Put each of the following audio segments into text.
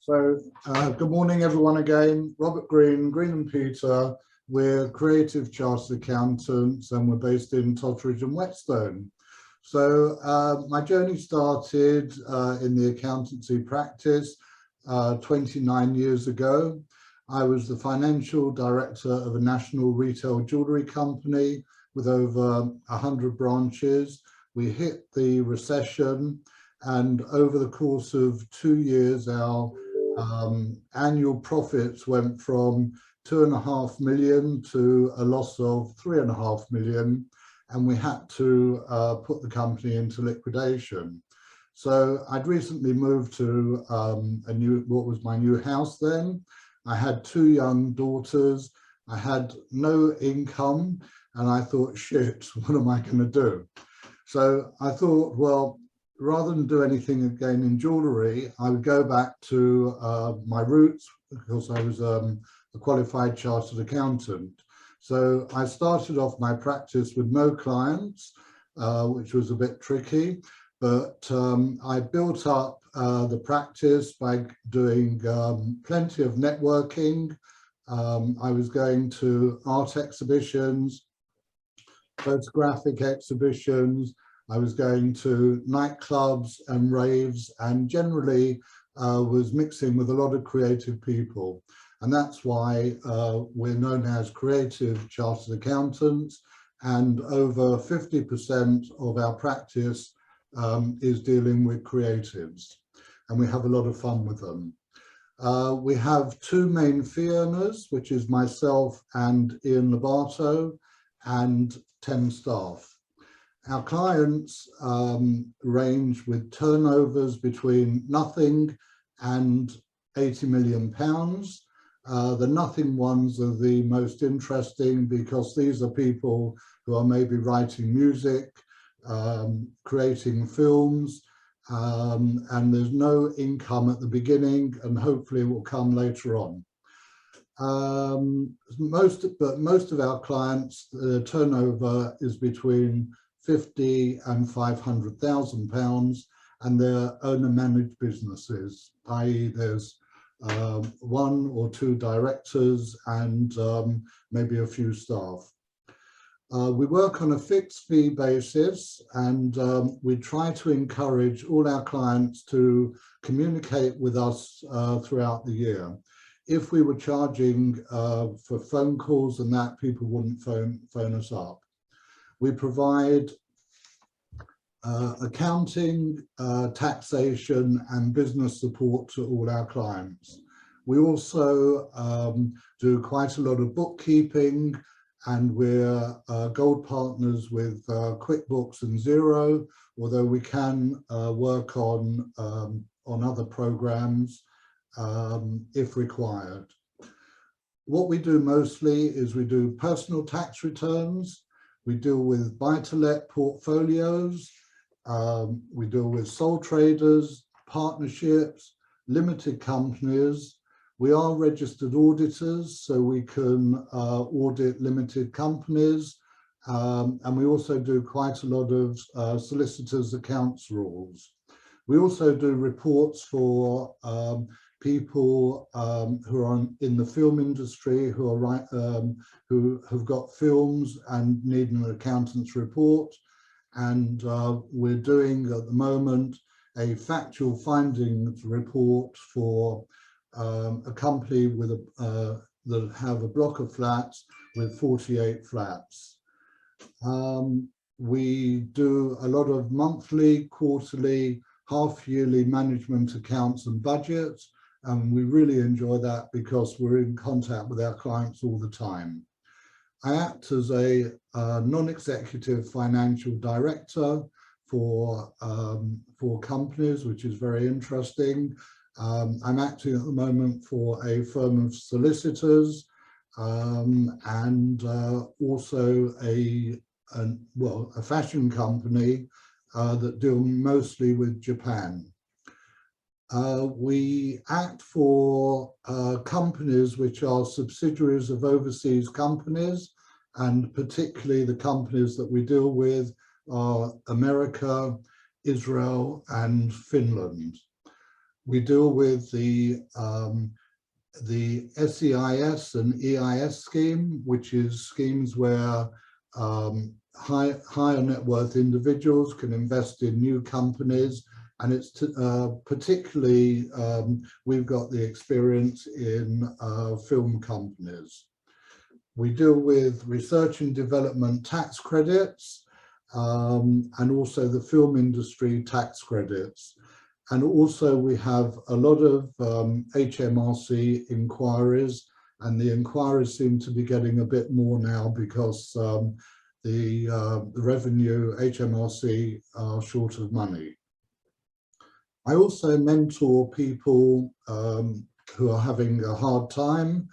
Good morning, everyone again. Robert Green, Green and Peter. We're creative chartered accountants and we're based in Totteridge and Whetstone. My journey started in the accountancy practice 29 years ago. I was the financial director of a national retail jewellery company with over 100 branches. We hit the recession, and over the course of 2 years, our annual profits went from 2.5 million to a loss of 3.5 million, and we had to put the company into liquidation. So I'd recently moved to what was my new house then. I had 2 young daughters. I had no income, and I thought, shit, what am I going to do? So I thought, well, rather than do anything again in jewellery, I would go back to my roots, because I was a qualified chartered accountant. So I started off my practice with no clients, which was a bit tricky, but I built up the practice by doing plenty of networking. I was going to art exhibitions, photographic exhibitions. I was going to nightclubs and raves, and generally was mixing with a lot of creative people. And that's why we're known as creative chartered accountants, and over 50% of our practice is dealing with creatives, and we have a lot of fun with them. We have 2 main fee earners, which is myself and Ian Lobato, and 10 staff. Our clients range with turnovers between nothing and £80 million. The nothing ones are the most interesting, because these are people who are maybe writing music, creating films, and there's no income at the beginning, and hopefully it will come later on. Most of our clients, the turnover is between 50 and 500,000 pounds, and they're owner managed businesses, i.e. there's 1 or 2 directors and maybe a few staff. We work on a fixed fee basis, and we try to encourage all our clients to communicate with us throughout the year. If we were charging for phone calls and that, people wouldn't phone us up. We provide accounting, taxation and business support to all our clients. We also do quite a lot of bookkeeping, and we're gold partners with QuickBooks and Xero, although we can work on other programs if required. What we do mostly is we do personal tax returns. We deal with buy-to-let portfolios. We deal with sole traders, partnerships, limited companies. We are registered auditors, so we can audit limited companies. And we also do quite a lot of solicitors' accounts rules. We also do reports for people who are in the film industry, who have got films and need an accountant's report. And we're doing at the moment a factual findings report for a company with that have a block of flats with 48 flats. We do a lot of monthly, quarterly, half-yearly management accounts and budgets, and we really enjoy that because we're in contact with our clients all the time. I act as a non-executive financial director for companies, which is very interesting. I'm acting at the moment for a firm of solicitors, and also a fashion company that deal mostly with Japan. We act for companies which are subsidiaries of overseas companies, and particularly the companies that we deal with are America, Israel and Finland. We deal with the SEIS and EIS scheme, which is schemes where higher net worth individuals can invest in new companies, and it's particularly we've got the experience in film companies. We deal with research and development tax credits and also the film industry tax credits. And also we have a lot of HMRC inquiries, and the inquiries seem to be getting a bit more now because the revenue, HMRC, are short of money. I also mentor people who are having a hard time.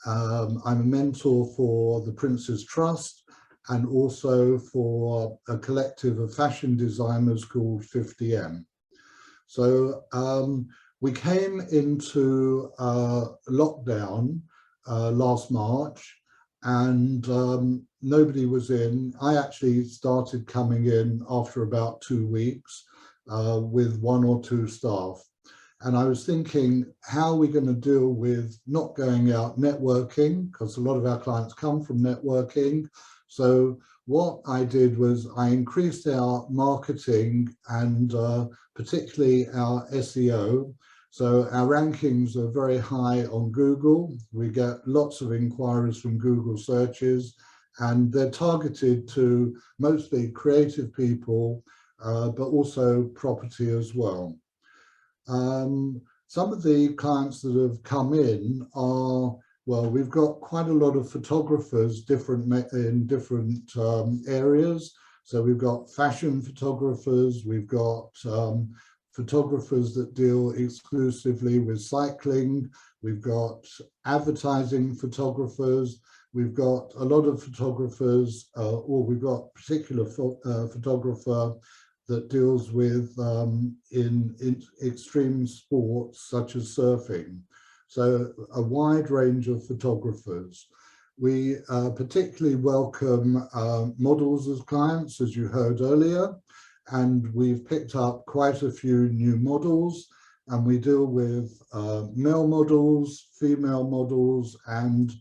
I'm a mentor for the Prince's Trust and also for a collective of fashion designers called 50M. So we came into lockdown last March, and nobody was in. I actually started coming in after about 2 weeks with 1 or 2 staff. And I was thinking, how are we going to deal with not going out networking? Because a lot of our clients come from networking. So what I did was I increased our marketing and particularly our SEO. So our rankings are very high on Google. We get lots of inquiries from Google searches, and they're targeted to mostly creative people, but also property as well. Some of the clients that have come in are, well, we've got quite a lot of photographers in different areas. So we've got fashion photographers, we've got photographers that deal exclusively with cycling, we've got advertising photographers, we've got a lot of photographers, or we've got a particular photographer that deals with in extreme sports such as surfing. So a wide range of photographers. We particularly welcome models as clients, as you heard earlier, and we've picked up quite a few new models, and we deal with male models, female models, and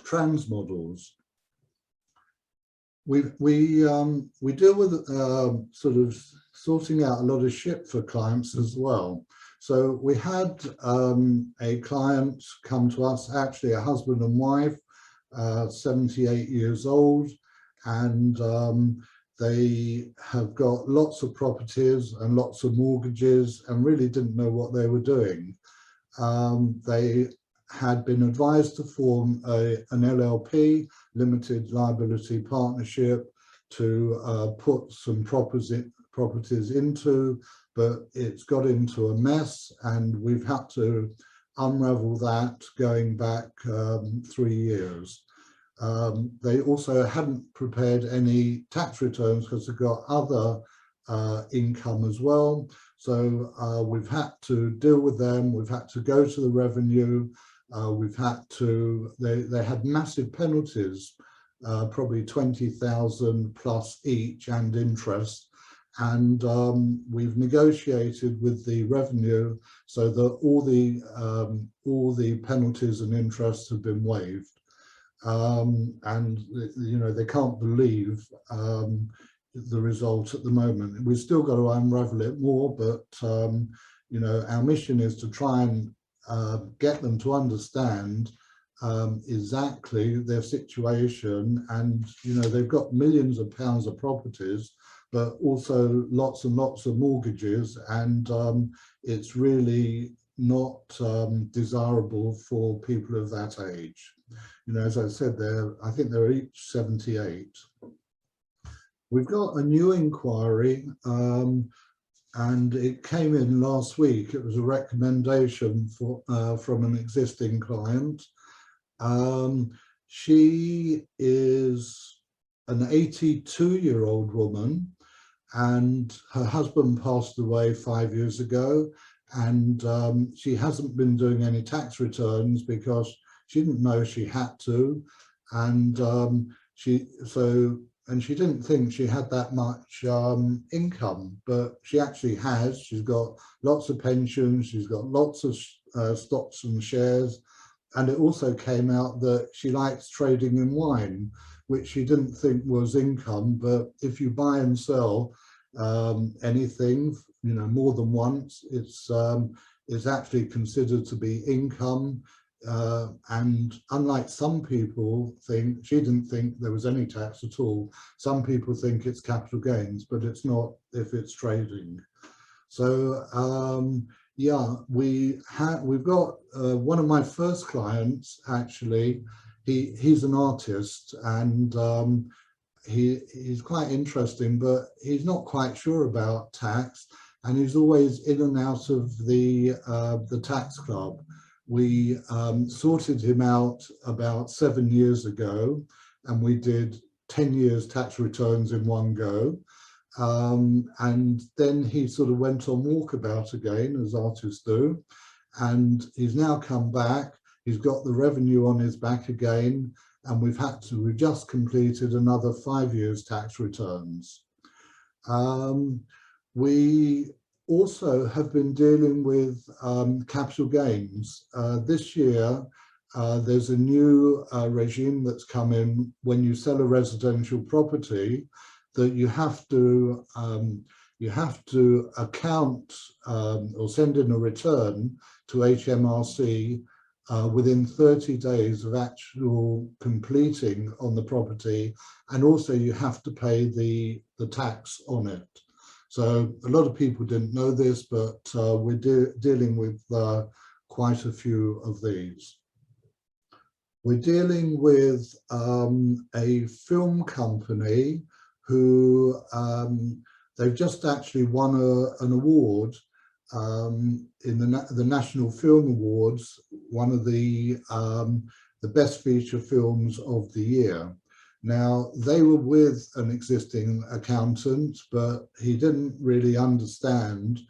trans models. We deal with sort of sorting out a lot of shit for clients as well. So we had a client come to us, actually a husband and wife, 78 years old, and they have got lots of properties and lots of mortgages and really didn't know what they were doing. They had been advised to form an LLP, limited liability partnership, to put some properties into, but it's got into a mess, and we've had to unravel that going back 3 years. They also hadn't prepared any tax returns because they've got other income as well. So we've had to deal with them. We've had to go to the revenue. We've had to, they had massive penalties, probably 20,000 plus each and interest. And we've negotiated with the revenue so that all the penalties and interests have been waived. And you know, they can't believe the result at the moment. We've still got to unravel it more, but you know, our mission is to try and get them to understand exactly their situation. And you know, they've got millions of pounds of properties, but also lots and lots of mortgages, and it's really not desirable for people of that age. You know, as I said, I think they're each 78. We've got a new inquiry, and it came in last week. It was a recommendation from an existing client. She is an 82-year-old woman, and her husband passed away 5 years ago, and she hasn't been doing any tax returns because she didn't know she had to, and so and she didn't think she had that much income, but she actually has. She's got lots of pensions, she's got lots of stocks and shares, and it also came out that she likes trading in wine, which she didn't think was income, but if you buy and sell anything, more than once, it's actually considered to be income. And unlike some people think, she didn't think there was any tax at all. Some people think it's capital gains, but it's not if it's trading. So yeah, we've got one of my first clients, actually. He's an artist, and he's quite interesting, but he's not quite sure about tax, and he's always in and out of the tax club. We sorted him out about 7 years ago, and we did 10 years tax returns in one go. And then he sort of went on walkabout again, as artists do, and he's now come back. He's got the revenue on his back again, and we've just completed another 5 years tax returns. We also have been dealing with capital gains. This year, there's a new regime that's come in when you sell a residential property, that you have to account or send in a return to HMRC within 30 days of actual completing on the property, and also you have to pay the tax on it. So a lot of people didn't know this, but we're dealing with quite a few of these. We're dealing with a film company who they've just actually won an award in the National Film Awards, one of the best feature films of the year. Now, they were with an existing accountant, but he didn't really understand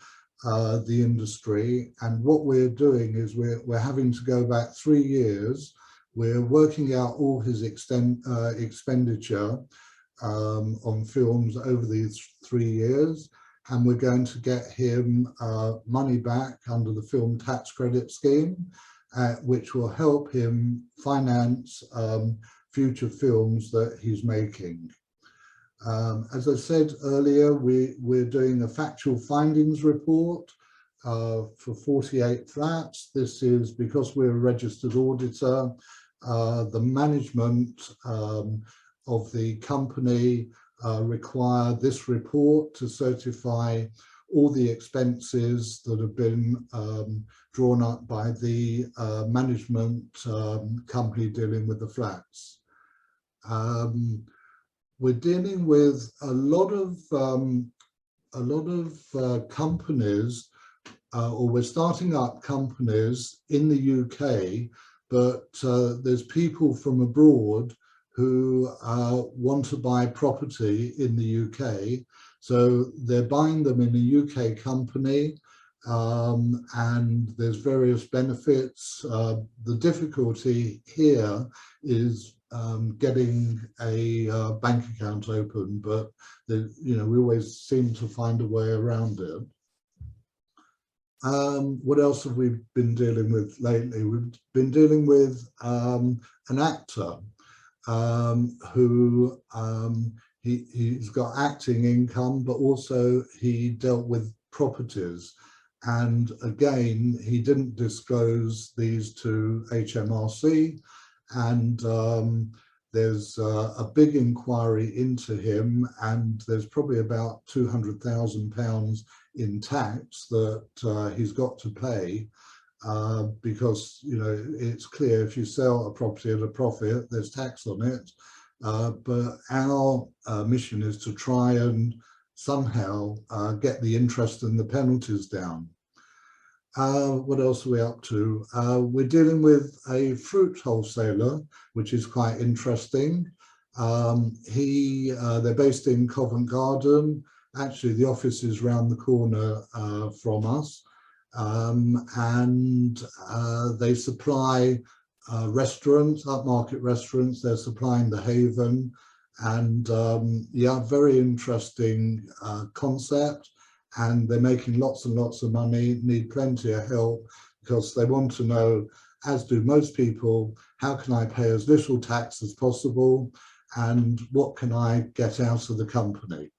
the industry. And what we're doing is we're having to go back 3 years. We're working out all his expenditure on films over these 3 years, and we're going to get him money back under the film tax credit scheme, which will help him finance future films that he's making. As I said earlier, we're doing a factual findings report for 48 flats. This is because we're a registered auditor. The management of the company require this report to certify all the expenses that have been drawn up by the management company dealing with the flats. We're dealing with a lot of companies, or we're starting up companies in the UK, but there's people from abroad who want to buy property in the UK. So they're buying them in a UK company, and there's various benefits. The difficulty here is getting a bank account open, but we always seem to find a way around it. What else have we been dealing with lately? We've been dealing with an actor who he's got acting income, but also he dealt with properties. And again, he didn't disclose these to HMRC, and there's a big inquiry into him, and there's probably about £200,000 in tax that he's got to pay, because it's clear if you sell a property at a profit, there's tax on it. But our mission is to try and somehow get the interest and the penalties down. What else are we up to? We're dealing with a fruit wholesaler, which is quite interesting. They're based in Covent Garden. Actually, the office is round the corner from us. And they supply restaurants, upmarket restaurants. They're supplying the Haven, And yeah, very interesting concept. And they're making lots and lots of money, need plenty of help, because they want to know, as do most people, how can I pay as little tax as possible, and what can I get out of the company?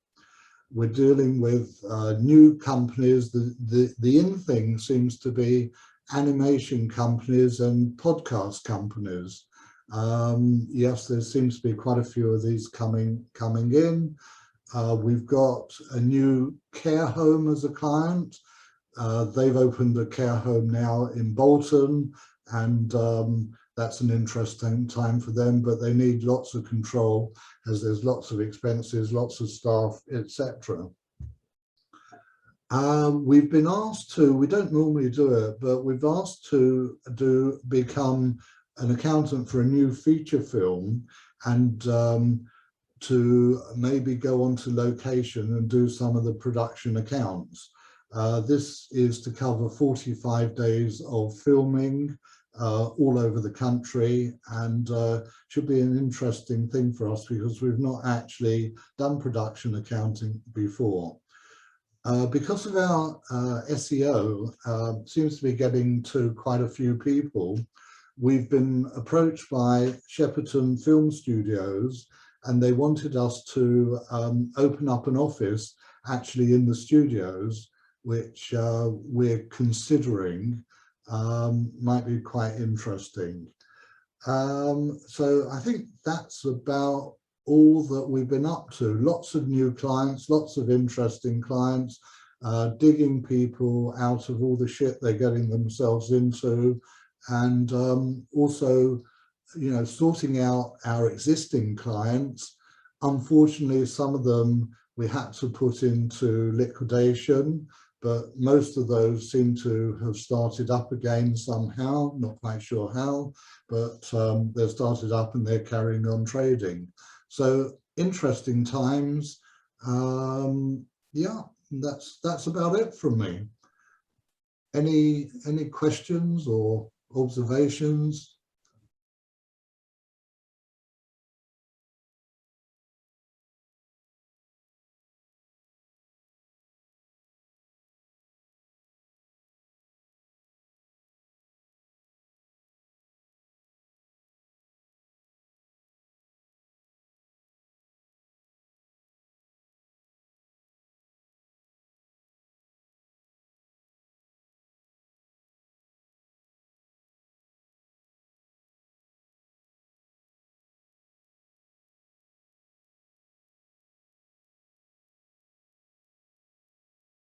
We're dealing with new companies. The in thing seems to be animation companies and podcast companies. Yes, there seems to be quite a few of these coming in. We've got a new care home as a client. They've opened a care home now in Bolton, and that's an interesting time for them, but they need lots of control as there's lots of expenses, lots of staff, etc. We've been asked to, we don't normally do it, but we've asked to become an accountant for a new feature film, and to maybe go on to location and do some of the production accounts. This is to cover 45 days of filming all over the country, and should be an interesting thing for us because we've not actually done production accounting before. Because of our SEO seems to be getting to quite a few people, we've been approached by Shepperton Film Studios, and they wanted us to open up an office actually in the studios, which we're considering. Might be quite interesting. So I think that's about all that we've been up to. Lots of new clients, lots of interesting clients, digging people out of all the shit they're getting themselves into, and also, you know, sorting out our existing clients. Unfortunately, some of them we had to put into liquidation, but most of those seem to have started up again somehow, not quite sure how, but they've started up and they're carrying on trading. So interesting times. Yeah, that's about it from me. Any questions or observations?